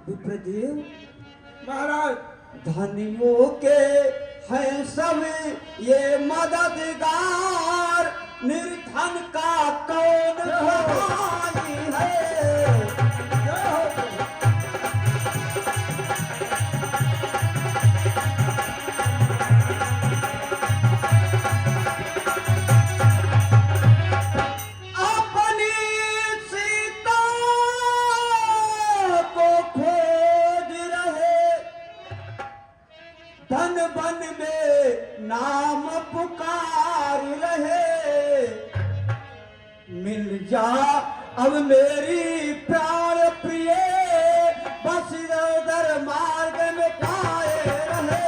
विप्रदेव महाराज धनियों के हैं सब ये मददगार, निर्धन का कौन सहाय है। अपनी सीता को खोज रहे, धन बन में नाम पुकार रहे। मिल जा अब मेरी प्राण प्रिय, बस इधर मार्ग में पाए रहे।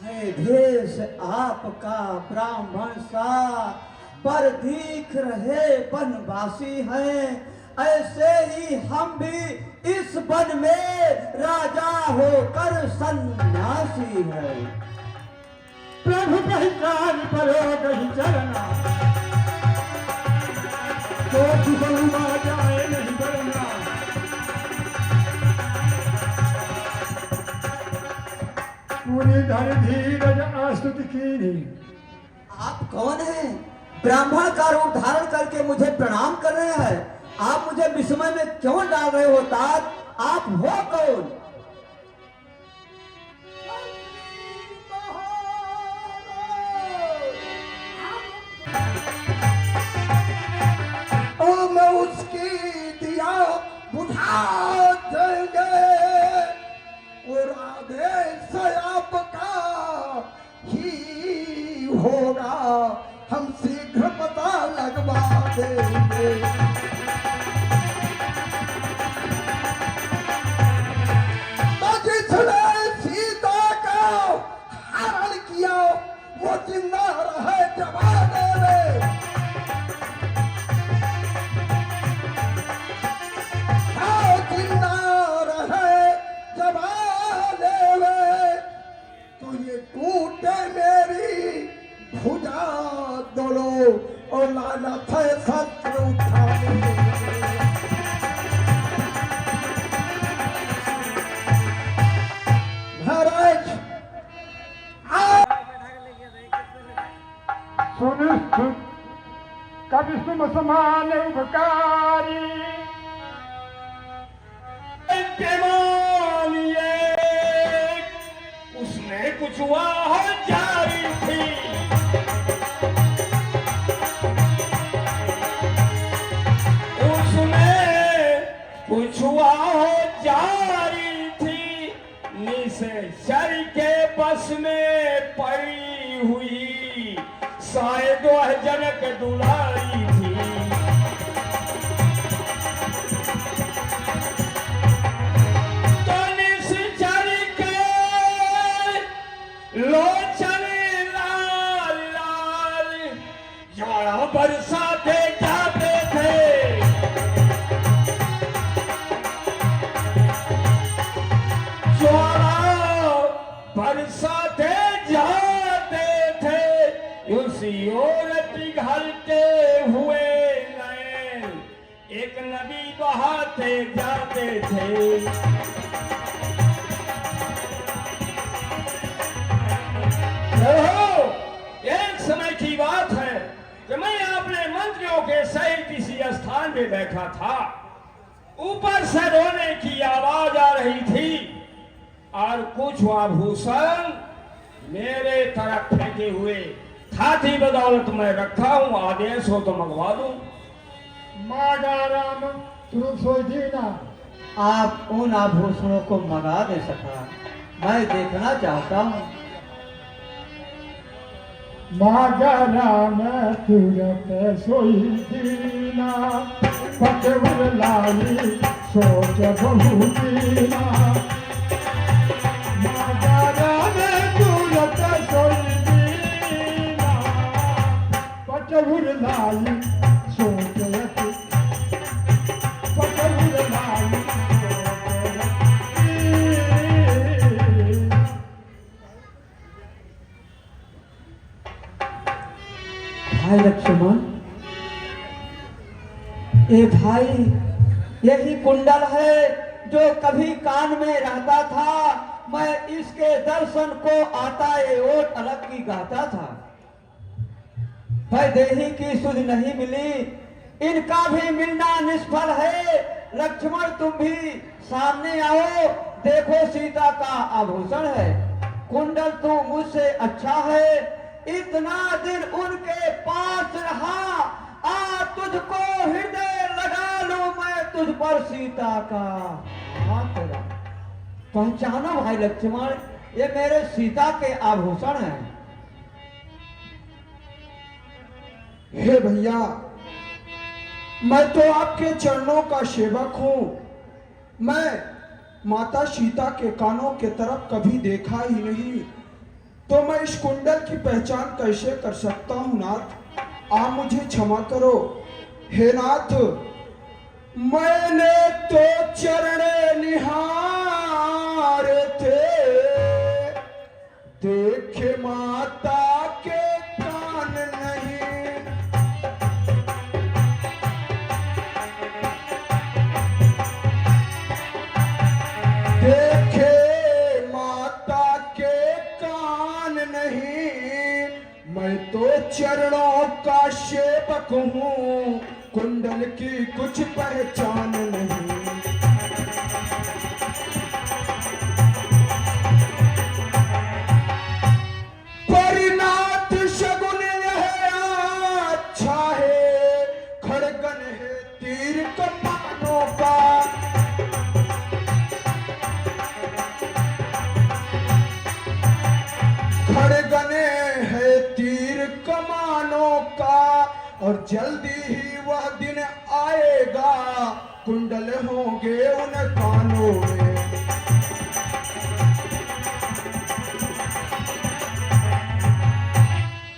है भेष आपका ब्राह्मण सा, पर दिख रहे वनवासी हैं। ऐसे ही हम भी इस वन में राजा होकर सन्यासी हैं। प्रभु पहचान करो नहीं चलना, तो बहुमा जाए नहीं करना। पूरी धन धीरज आस्तुति कीनी। आप कौन हैं? ब्राह्मण का रूप धारण करके मुझे प्रणाम कर रहे हैं। आप मुझे विस्मय में क्यों डाल रहे हो तात? आप हो कौन? ओ मैं उसकी दिया बुझा देंगे, और आदेश आपका ही होगा, हम शीघ्र पता लगवा देंगे। तो जिसने सीता का हरण किया वो जिंदा रहे जवाने में। जिंदा रहे जवाने में, तो ये टूटे मेरी भुजा दोनों, और लानत है शत्रु उठाने। महाराज सुनिश्चित कभी तुम समान उपकारी, उसने कुछ वाह जारी थी, उसने कुछ वाह जारी थी, निश्चर के बस में पड़ी हुई, शायद वह जनक दुलारी थी। लोचन लाल लाल ज्वाला बरसाते जाते थे, ज्वाला बरसाते जाते थे। उसी ओर पिघलते हुए नैन एक नदी बहाते जाते थे। एक समय की बात है कि मैं अपने मंत्रियों के सहित किसी स्थान में बैठा था। ऊपर से रोने की आवाज आ रही थी, और कुछ आभूषण मेरे तरफ फेंके हुए थाती बदौलत मैं रखा हूं, आदेश हो तो मंगवा दूं। मागाराम तुरुसोदीना, आप उन आभूषणों को मंगा दे सका, मैं देखना चाहता हूँ। मागाराम तुरत सोई दीना, पटवर लाई सोच बहु दीना। मागाराम तुरत सोई दीना, पटवर लाई सोच पटवर लाई। भाई लक्ष्मण, ये भाई यही कुंडल है जो कभी कान में रहता था। मैं इसके दर्शन को आता ये ओट अलग की गाता था। भाई देही की सुध नहीं मिली, इनका भी मिलना निष्फल है। लक्ष्मण तुम भी सामने आओ, देखो सीता का आभूषण है। कुंडल तू मुझसे अच्छा है, इतना दिन उनके पास रहा। आ तुझको हृदय लगा लूं मैं, तुझ पर सीता का हाथ रहा। पहचानो भाई लक्ष्मण, ये मेरे सीता के आभूषण हैं। हे भैया, मैं तो आपके चरणों का सेवक हूं। मैं माता सीता के कानों के तरफ कभी देखा ही नहीं, तो मैं इस कुंडल की पहचान कैसे कर सकता हूं नाथ? आप मुझे क्षमा करो। हे नाथ, मैंने तो चरण निहार थे, देखे माता के कान नहीं। देखे माता के कान नहीं, मैं तो चरणों का सेवक हूँ, कुंडल की कुछ पहचान नहीं। परिणात शगुन यह अच्छा है, खड़गन है तीर कमानों का। खड़गने है तीर कमानों का, और जल्दी ही वह दिन आएगा, कुंडल होंगे उन कानों में।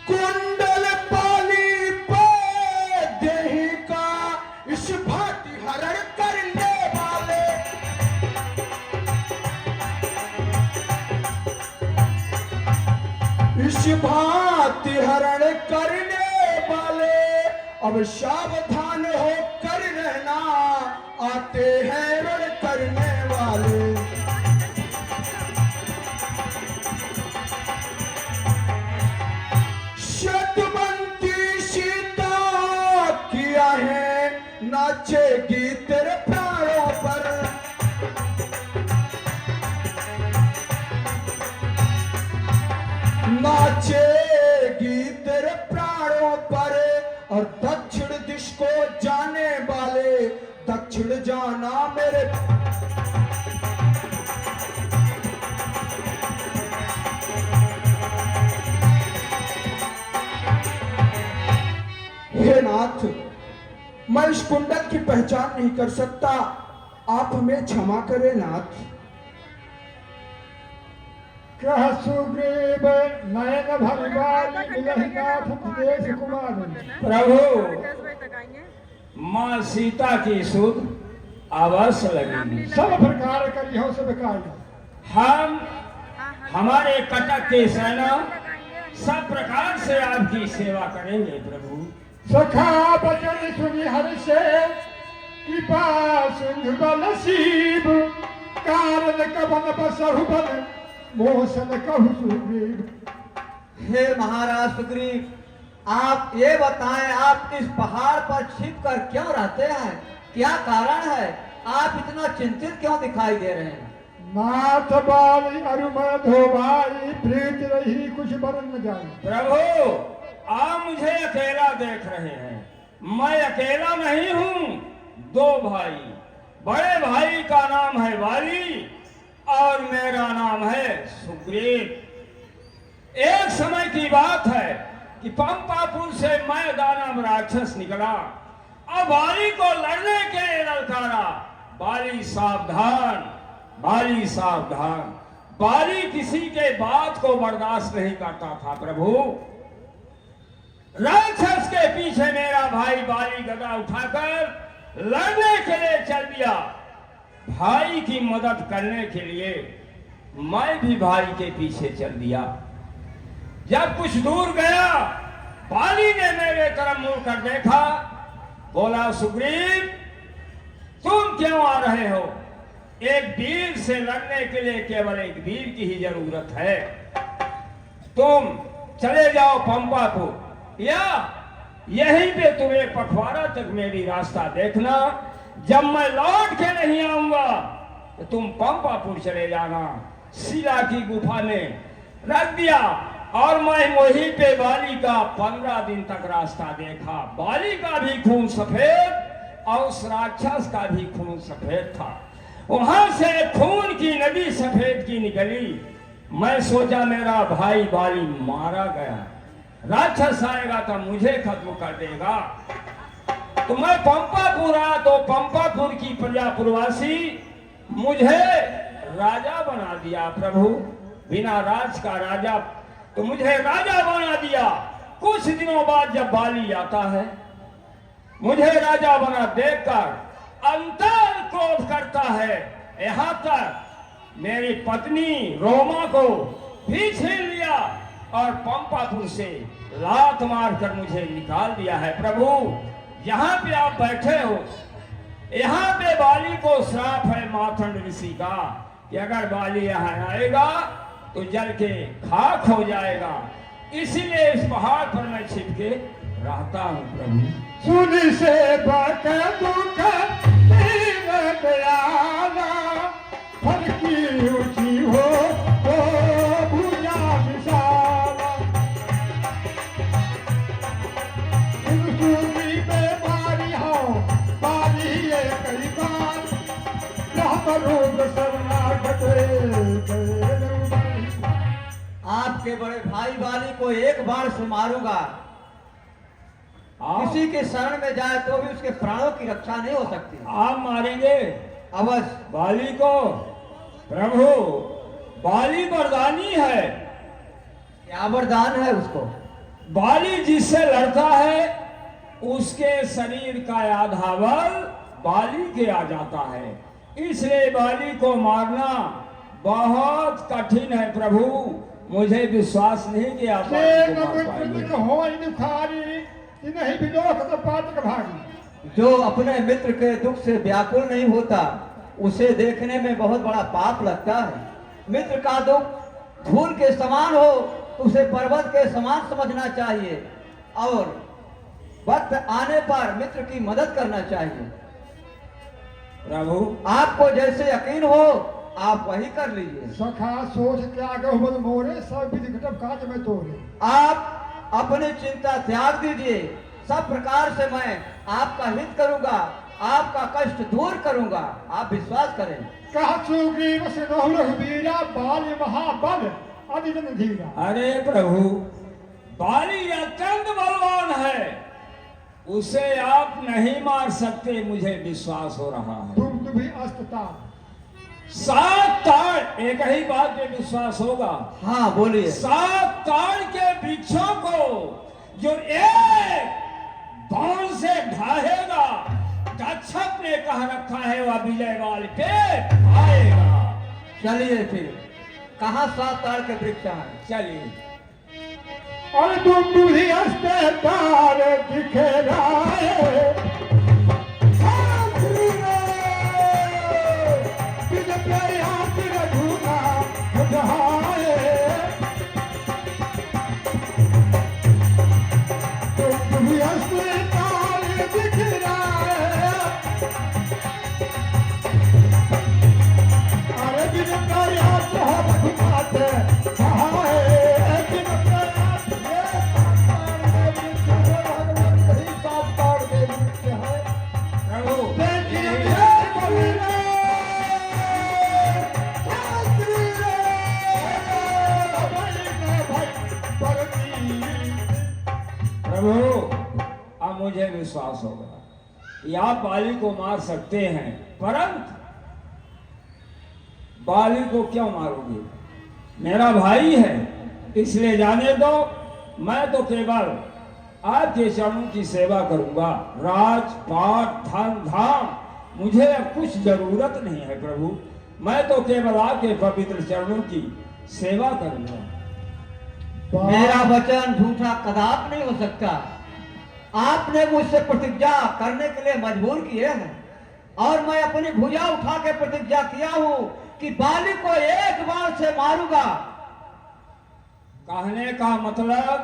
कुंडल पाली पे देही का, इस भांति हरण करने वाले। इस भांति हरण करने वाले, अब सावधान हो कर रहना, आते हैं रण करने वाले। शतवंती सीता किया है, नाचेगी तेरे प्राणों पर। नाचेगी तेरे प्राणों पर, और दक्षिण दिश को जाने वाले, दक्षिण जाना मेरे। हे नाथ, मैं इस कुंडल की पहचान नहीं कर सकता, आप हमें क्षमा करें नाथ। कह सुग्रीव नयन भगवान मिलहिनाथ विदेश कुमार। प्रभु, माँ सीता की सुध अवश्य लगेगी। सब प्रकार करियो सब कार्य। हम हमारे कटक के सेना सब प्रकार से आपकी सेवा करेंगे प्रभु। सखा बचन सुनि हर्ष, कृपा सिंधु बल सीब, कारण कवन बसहु बल, मोहसन कहु सुग्रीव। हे महाराज सुग्रीव, आप ये बताएं, आप इस पहाड़ पर छिप कर क्यों रहते हैं? क्या कारण है? आप इतना चिंतित क्यों दिखाई दे रहे हैं? नाथ बाली अरुमय धोबाई, प्रीत रही कुछ बरन न जाए। प्रभु, आप मुझे अकेला देख रहे हैं, मैं अकेला नहीं हूँ। दो भाई, बड़े भाई का नाम है वाली और मेरा नाम है सुग्रीव। एक समय की बात है कि पंपापुर से मैं दानव राक्षस निकला और वाली को लड़ने के लिए ललकारा। वाली सावधान, वाली सावधान। वाली किसी के बात को बर्दाश्त नहीं करता था प्रभु। राक्षस के पीछे मेरा भाई वाली गदा उठाकर लड़ने के लिए चल दिया। भाई की मदद करने के लिए मैं भी भाई के पीछे चल दिया। जब कुछ दूर गया बाली ने मेरे तरफ मुड़ कर देखा, बोला सुग्रीव तुम क्यों आ रहे हो? एक वीर से लड़ने के लिए केवल एक वीर की ही जरूरत है। तुम चले जाओ पंपापुर, या यहीं पे तुम एक पखवाड़ा तक मेरी रास्ता देखना। जब मैं लौट के नहीं आऊंगा तो तुम पंपापुर चले जाना। शिला की गुफा में रख दिया और मैं वहीं पे बाली का 15 दिन तक रास्ता देखा। बाली का भी खून सफेद और उस राक्षस का भी खून सफेद था। वहां से खून की नदी सफेद की निकली। मैं सोचा मेरा भाई बाली मारा गया, राक्षस आएगा तो मुझे खत्म कर देगा। तो मैं पंपापुर आया तो पंपापुर की प्रजापुरवासी मुझे राजा बना दिया। प्रभु बिना राज का राजा, तो मुझे राजा बना दिया। कुछ दिनों बाद जब बाली आता है, मुझे राजा बना देखकर अंतर क्रोध करता है। यहाँ तक मेरी पत्नी रोमा को भी छीन लिया और पंपापुर से लात मारकर मुझे निकाल दिया है। प्रभु यहाँ पे आप बैठे हो, यहाँ पे बाली को श्राप है मार्तंड ऋषि का कि अगर बाली यहाँ आएगा तो जल के खाक हो जाएगा। इसीलिए इस पहाड़ पर मैं छिप के रहता हूँ। प्रभु सुन से बात दुख तीर दयाला, फल की ऊंची हो तो भुजा विशाला। सुनी में बारी हो बारी ये कई बार, रोग शरणागत आपके बड़े भाई बाली को एक बार से मारूंगा। किसी के शरण में जाए तो भी उसके प्राणों की रक्षा नहीं हो सकती। आप मारेंगे अवश्य बाली को? प्रभु बाली वरदानी है। क्या वरदान है उसको? बाली जिससे लड़ता है उसके शरीर का आधा बल बाली के आ जाता है। इसलिए बाली को मारना बहुत कठिन है। प्रभु मुझे विश्वास नहीं कि आप बाली को मार पाएंगे। नहीं विदोष तो पातक भागी। जो अपने मित्र के दुख से व्याकुल नहीं होता उसे देखने में बहुत बड़ा पाप लगता है। मित्र का दुख धूल के समान हो तो उसे पर्वत के समान समझना चाहिए और वक्त आने पर मित्र की मदद करना चाहिए। प्रभु आपको जैसे यकीन हो आप वही कर लीजिए। सखा सोच त्याग बल मोरे, सब विधि घटप काज में तोरे। आप अपनी चिंता त्याग दीजिए। सब प्रकार से मैं आपका हित करूंगा, आपका कष्ट दूर करूंगा। आप विश्वास करें। कह सुग्रीव सिंह रघुवीरा, बाली महाबल अधिजन धीरा। अरे प्रभु बाली अत्यंत बलवान है, उसे आप नहीं मार सकते, मुझे विश्वास हो रहा है। तुम भी अस्ता 7 ताड़, एक ही बात पे विश्वास होगा। हाँ बोलिए। 7 ताड़ के वृक्षों को जो एक बाण से ढाहेगा, दक्षक ने कह रखा है वह विजयवाल पे आएगा। चलिए फिर, कहाँ 7 ताड़ के वृक्ष हैं? चलिए। और तुम भी अस्ते तार दिखराए, अब मुझे विश्वास होगा कि आप बाली को मार सकते हैं, परंतु बाली को क्यों मारोगे? मेरा भाई है, इसलिए जाने दो। मैं तो केवल आपके चरणों की सेवा करूंगा। राज पाट धन धाम मुझे अब कुछ जरूरत नहीं है प्रभु। मैं तो केवल आपके पवित्र चरणों की सेवा करूंगा। मेरा वचन झूठा कदाप नहीं हो सकता। आपने मुझसे प्रतिज्ञा करने के लिए मजबूर किए हैं और मैं अपनी भुजा उठा के प्रतिज्ञा किया हूं कि बाली को एक बार से मारूंगा। कहने का मतलब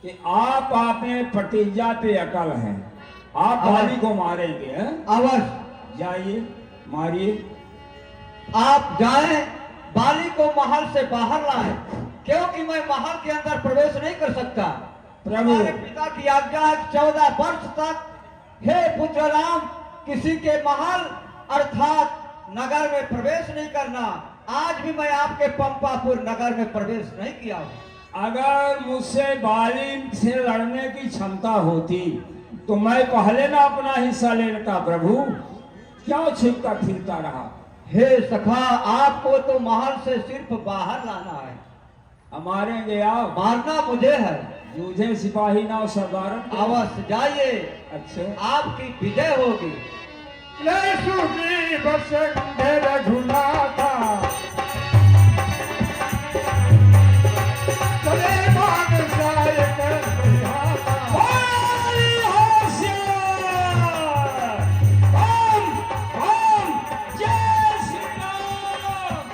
कि आप अपने प्रतिज्ञा पे अकल हैं, आप बाली को मारेंगे हैं? अवश्य जाइए मारिए। आप जाएं, बाली को महल से बाहर लाएं, क्योंकि मैं महल के अंदर प्रवेश नहीं कर सकता। प्रभु। हमारे पिता की आज्ञा है 14 वर्ष तक हे पुत्र राम किसी के महल अर्थात नगर में प्रवेश नहीं करना। आज भी मैं आपके पंपापुर नगर में प्रवेश नहीं किया हूं। अगर मुझसे बाली से लड़ने की क्षमता होती तो मैं पहले ना अपना हिस्सा ले लेता। प्रभु क्यों छिपकर फिरता रहा? हे सखा, आपको तो महल से सिर्फ बाहर लाना है, हमारे आप मारना मुझे है। जूझे सिपाही ना सरदार। अवश्य जाइए, अच्छा आपकी विजय होगी। सुखी बस रघुना था चले मान जाए कर बुझाता। भाई होशियार! ओम ओम जय श्री राम!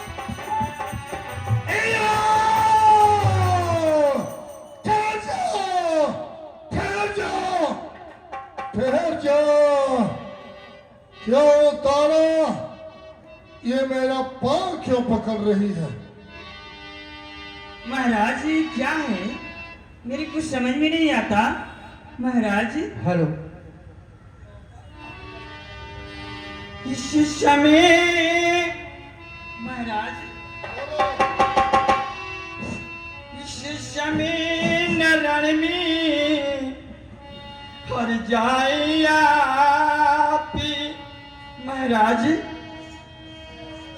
एया! ठहर जाओ, ठहर जाओ, ठहर जाओ। क्यों तारा, ये मेरा पांव क्यों पकड़ रही है? महाराज ये क्या है, मेरी कुछ समझ में नहीं आता। महाराज हेलो, इस समय महाराज इस समय न रण में हर जाए आपी। महाराज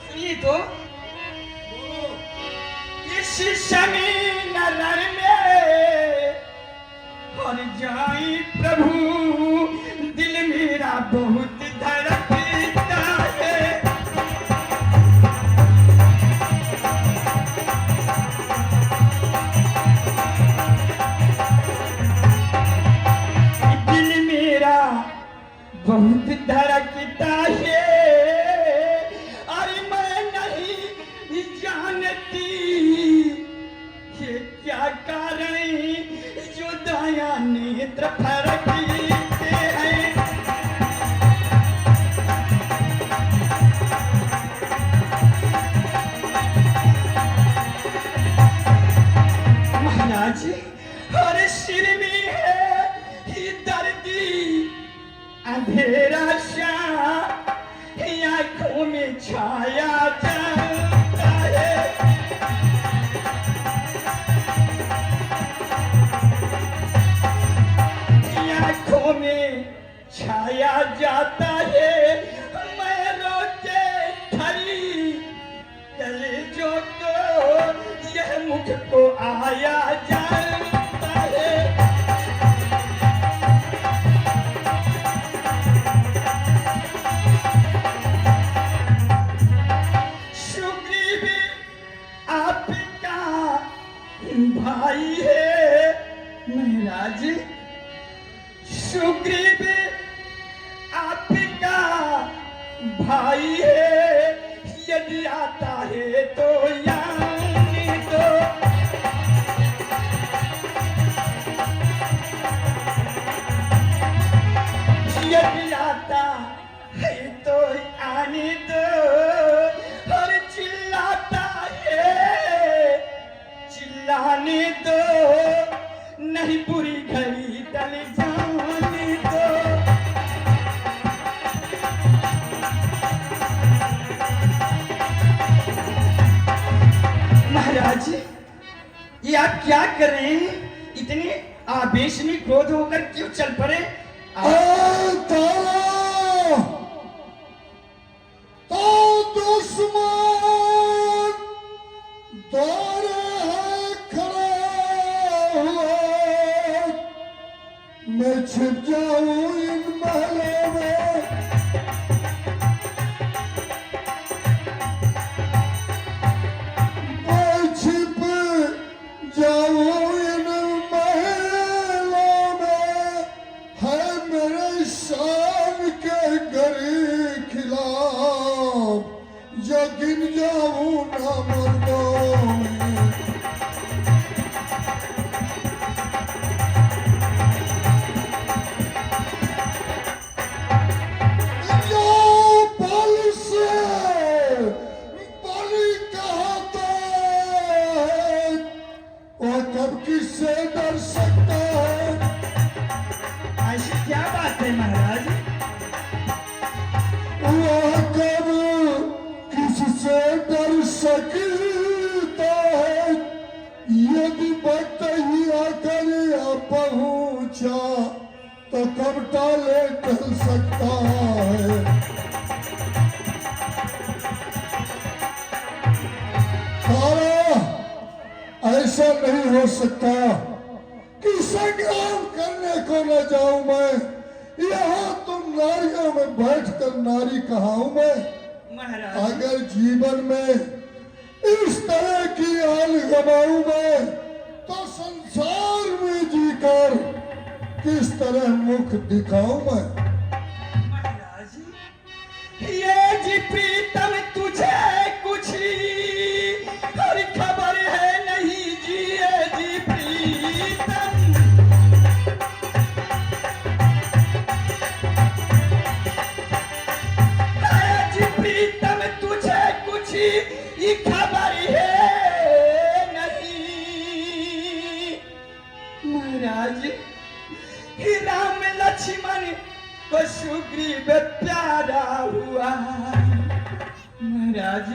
सुनिए तो, इस समय न रण में हर जाए प्रभु, दिल मेरा बहुत धड़कता है। दिल मेरा बहुत धड़कता है, अरे मैं नहीं जानती ये क्या कारण जो दया नेत्र फरकते हैं। महाराज हर सिर में है ये दर्दी अंधेरा सा, आंखों में छाया जाता है। आंखों में छाया जाता है, मैं रोते खड़ी चले जो तो यह मुख को आया जाता है। सुग्रीव आपका भाई है महाराज, सुग्रीव आपका भाई है, यदि आता है तो यानी तो। यदि आता है तो आने दो, और चिल्लाता है चिल्लाने दो, नहीं बुरी घड़ी टल जाने दो। महाराज ये आप क्या कर रहे हैं? इतने आवेश में क्रोध होकर क्यों चल पड़े? तारा, तो दुश्मन दौरे है खड़े हुए, मैं छिप जाऊं इन महलों में। मैं छिप जा टाले टल सकता है। तारा, ऐसा नहीं हो सकता कि संग्राम करने को न जाऊं मैं। यहाँ तुम नारियों में बैठकर नारी कहाऊं मैं। महाराज अगर जीवन में इस तरह की आल गवाऊं मैं तो संसार में जीकर किस तरह मुख दिखाऊं मैं। महाराज ये जी प्रीतम तुझे कुछ हर खबर है नहीं जी, ये जी प्रीतम ये जी प्रीतम तुझे कुछ ये खबर है नहीं। महाराज राम लक्ष्मण को सुग्रीव प्यारा हुआ। महाराज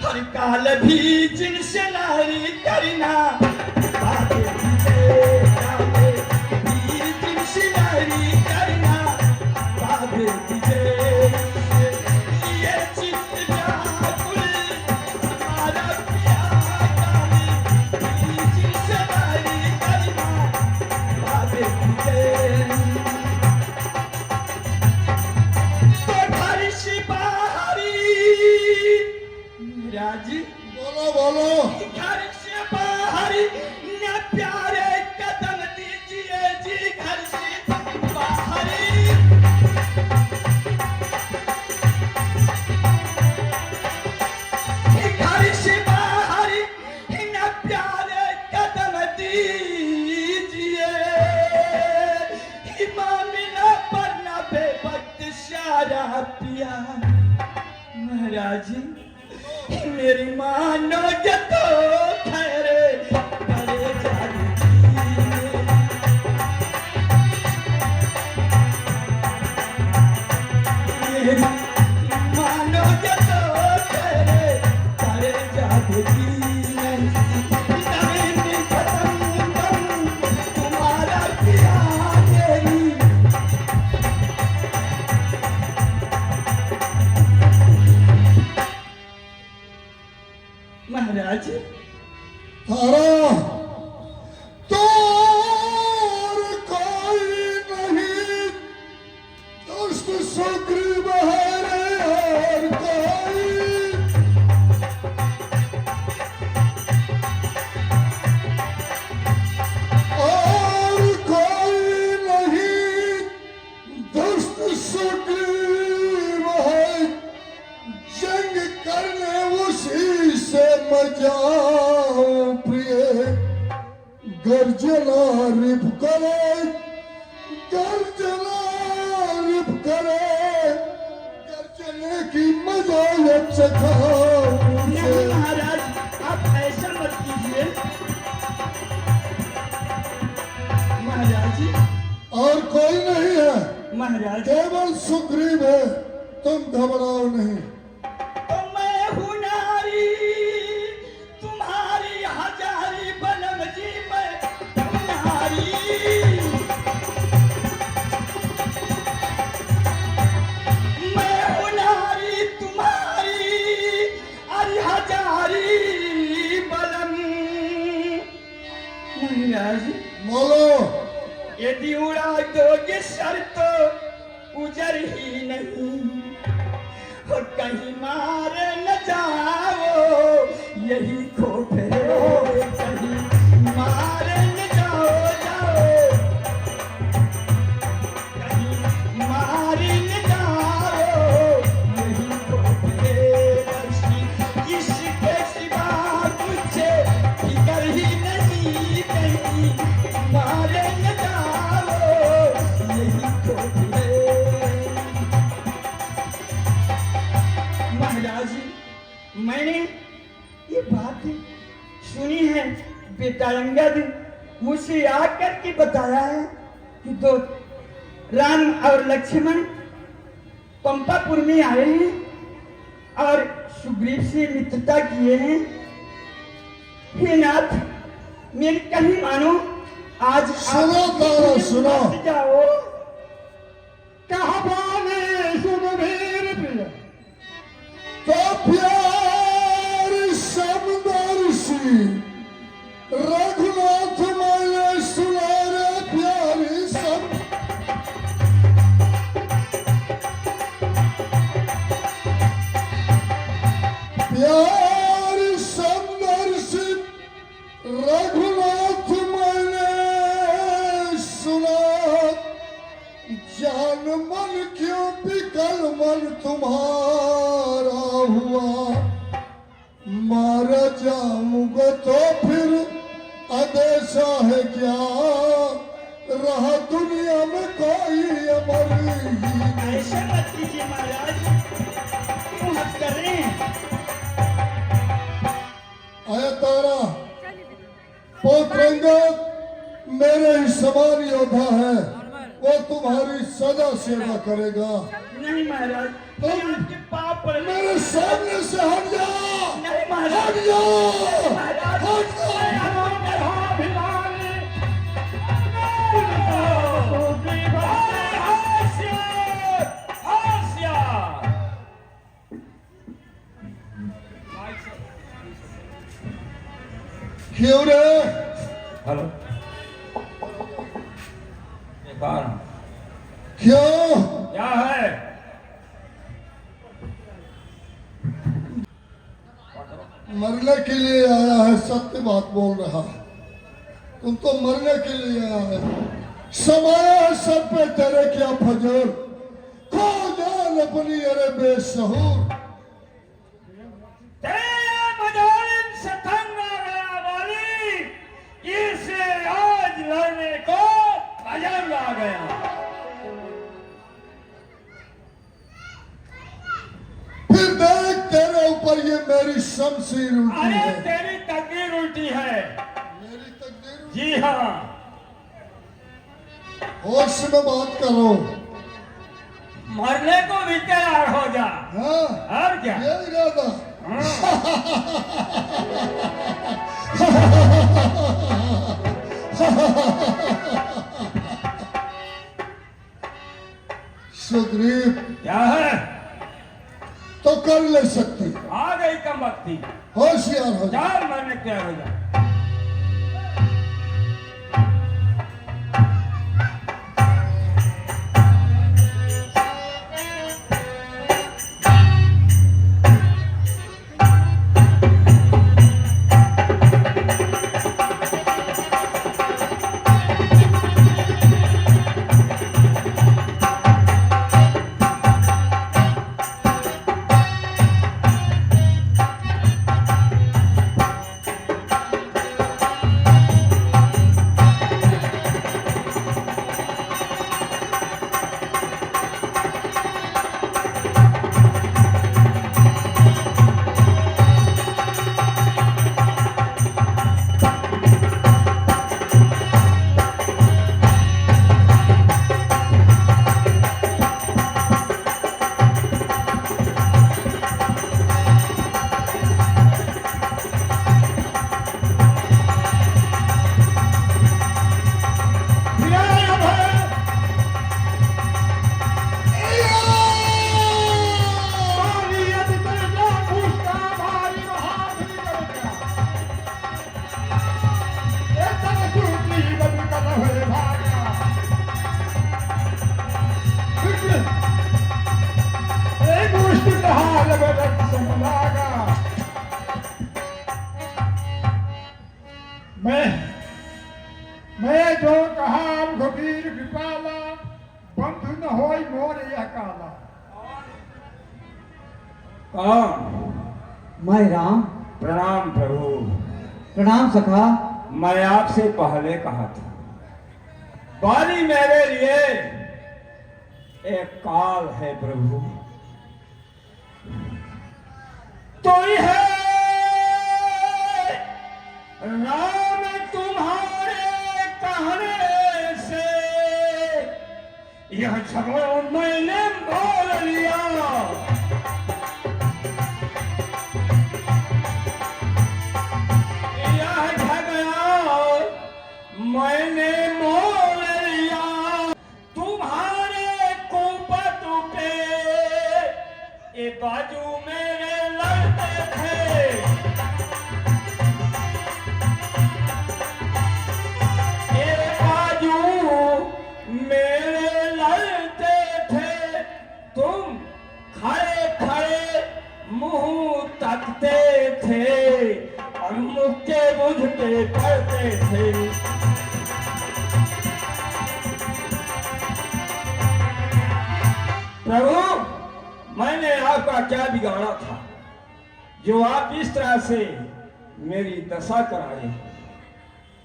हर काल भी जिनसे नारी करना बातें भी जिनसे नारी करना बातें ये चित्त व्याकुल हमारा प्यार जिनसे नारी करना बातें राजी बोलो बोलो। घर से बाहर न प्यारे कदम दीजिए जी, घर से बाहर घर से बाहर न प्यारे कदम दीजिए। मामला पर न बेवक्त सारा पिया। महाराज मेरी मानो जतो ठहरे करे मेरी मानो जतो ठहरे करे जाती नहीं खत्म तुम्हारा पिया तेरी। महाराज तारा, तो और कोई नहीं दुष्ट सुग्रीव है रे, और कोई नहीं दुष्ट सुग्रीव है। जंग करने उसी से मजाओ प्रिय। गर्जना रिप करे, गर्जना रिप करे, गर्जने की मजा अब सखाओ मुझे। महाराज आप ऐसा मत कीजिए। महाराज और कोई नहीं है, महाराज केवल सुग्रीव है। तुम घबराओ नहीं। तो मैं हूँ नारी तुम्हारी हजारी बलम जी, मैं तुम्हारी मैं हूँ नारी तुम्हारी अरे हजारी बलम। महाराज बोलो। यदि उड़ा दोगे सर तो उजर ही नहीं, और कहीं मारे न जाओ यही खोट है। कहीं मारे न जाओ कहीं मारे न जाओ यही खोट है। इसके सिवा कुछ फिकर ही नहीं, कहीं मारे न जाओ यही खोट है। महाराज मैंने ये बात सुनी है, बेटा अंगद मुझसे आकर के बताया है कि दो राम और लक्ष्मण पंपापुर में आए हैं और सुग्रीव से मित्रता किए हैं। हे नाथ मेरी कहीं मानो आज सुनो तारा, सुनो। जाओ। कहा बाली सुधीर प्रिय तो प्यार समदर्शी रघुनाथ मैंने सुना रे प्यारी सब प्यार समदर्शी रघुनाथ मैंने सुना जान मन क्यों बिकल मन तुम्हारा हुआ मारा जाऊंगा तो फिर आदेशा है क्या रहा दुनिया में कोई अमर ही ऐसा मत कीजिए महाराज, क्यों हट कर रहे हैं? आया तारा पौत्रंगत मेरे ही समान योद्धा है, वो तुम्हारी सदा सेवा करेगा। नहीं महाराज, मैं आपके पाप पर मेरे सामने से हट जा, नहीं महाराज, हट जा, महाराज, हट जा। क्यों रे? हेलो, कौन? क्यों? क्या है? मरने के लिए आया है, सत्य बात बोल रहा। तुम तो मरने के लिए आया है। समाया है सर पे तेरे क्या फजर, खो जान अपनी अरे बेसहूर। तेरे मजालिम से तंग आ गया वाली, इसे आज लड़ने को अजंग आ गया। फिर देख तेरे ऊपर ये मेरी शमशीर उल्टी अरे है। तेरी तकदीर उल्टी है। मेरी तकदीर उल्टी? जी हाँ, होश में बात करो। मरने को भी तैयार हो जा। हाँ, और क्या? ये इरादा। सुग्रीव क्या है? तो कर ले सकती, आ गई कम वक्ती। होशियार हो जा। चार मरने तैयार हो जा। मैं जो कहा रघुवीर कृपाला, बंधु न होई मोर यह काला। कौन? मैं राम। प्रणाम प्रभु। प्रणाम सखा। मैं आपसे पहले कहा था, बाली मेरे लिए एक काल है प्रभु। तो है राम तुम्हारे कहने से यह झगड़ा मैंने बोल लिया। यह झगड़ा मैंने मोल लिया। तुम्हारे को मुंह तकते थे और मुक्के बुझ के पड़ते थे। प्रभु, मैंने आपका क्या बिगाड़ा था जो आप इस तरह से मेरी दशा कराए?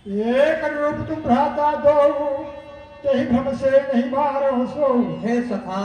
एक रूप तुम भ्राता दो, कहीं भ्रम से नहीं मारो सो। हे सखा,